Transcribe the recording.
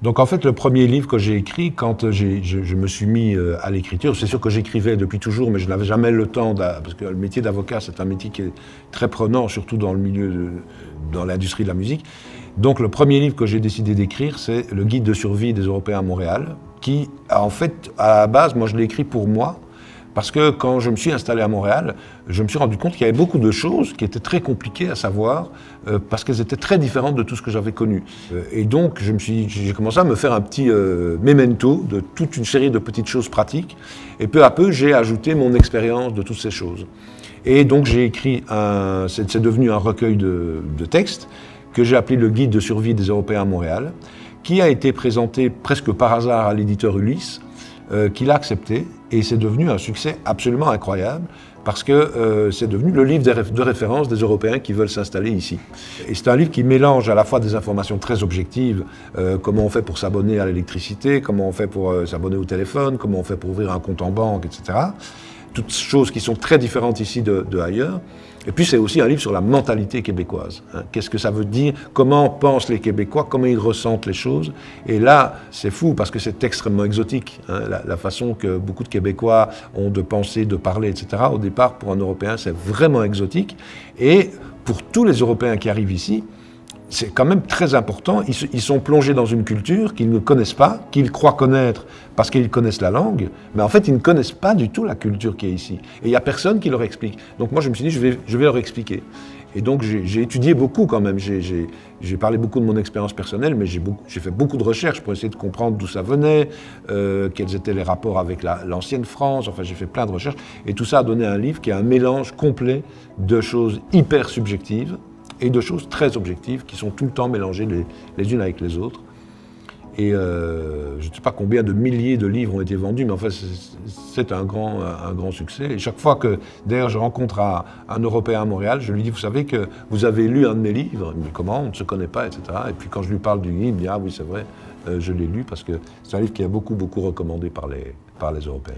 Donc en fait, le premier livre que j'ai écrit, quand je me suis mis à l'écriture, c'est sûr que j'écrivais depuis toujours, mais je n'avais jamais le temps, parce que le métier d'avocat, c'est un métier qui est très prenant, surtout dans le milieu, dans l'industrie de la musique. Donc le premier livre que j'ai décidé d'écrire, c'est le guide de survie des Européens à Montréal, qui, en fait, à la base, moi je l'ai écrit pour moi, parce que quand je me suis installé à Montréal, je me suis rendu compte qu'il y avait beaucoup de choses qui étaient très compliquées à savoir, parce qu'elles étaient très différentes de tout ce que j'avais connu. Et donc j'ai commencé à me faire un petit memento de toute une série de petites choses pratiques, et peu à peu j'ai ajouté mon expérience de toutes ces choses. Et donc j'ai écrit, c'est devenu un recueil de textes, que j'ai appelé le guide de survie des Européens à Montréal, qui a été présenté presque par hasard à l'éditeur Ulysse, qui l'a accepté, et c'est devenu un succès absolument incroyable, parce que c'est devenu le livre de référence des Européens qui veulent s'installer ici. Et c'est un livre qui mélange à la fois des informations très objectives, comment on fait pour s'abonner à l'électricité, comment on fait pour s'abonner au téléphone, comment on fait pour ouvrir un compte en banque, etc. Toutes choses qui sont très différentes ici de ailleurs. Et puis c'est aussi un livre sur la mentalité québécoise. Hein. Qu'est-ce que ça veut dire? Comment pensent les Québécois? Comment ils ressentent les choses? Et là, c'est fou parce que c'est extrêmement exotique. Hein. La façon que beaucoup de Québécois ont de penser, de parler, etc. Au départ, pour un Européen, c'est vraiment exotique. Et pour tous les Européens qui arrivent ici, c'est quand même très important. Ils sont plongés dans une culture qu'ils ne connaissent pas, qu'ils croient connaître parce qu'ils connaissent la langue, mais en fait, ils ne connaissent pas du tout la culture qui est ici. Et il n'y a personne qui leur explique. Donc moi, je me suis dit, je vais leur expliquer. Et donc, j'ai étudié beaucoup quand même. J'ai parlé beaucoup de mon expérience personnelle, mais j'ai fait beaucoup de recherches pour essayer de comprendre d'où ça venait, quels étaient les rapports avec l'ancienne France. Enfin, j'ai fait plein de recherches. Et tout ça a donné un livre qui est un mélange complet de choses hyper subjectives et de choses très objectives qui sont tout le temps mélangées les unes avec les autres. Et je ne sais pas combien de milliers de livres ont été vendus, mais enfin c'est un grand succès. Et chaque fois que, d'ailleurs, je rencontre un Européen à Montréal, je lui dis, vous savez que vous avez lu un de mes livres? Il me dit, comment? On ne se connaît pas, etc. Et puis quand je lui parle du livre, il me dit, ah oui, c'est vrai, je l'ai lu, parce que c'est un livre qui est beaucoup recommandé par les Européens.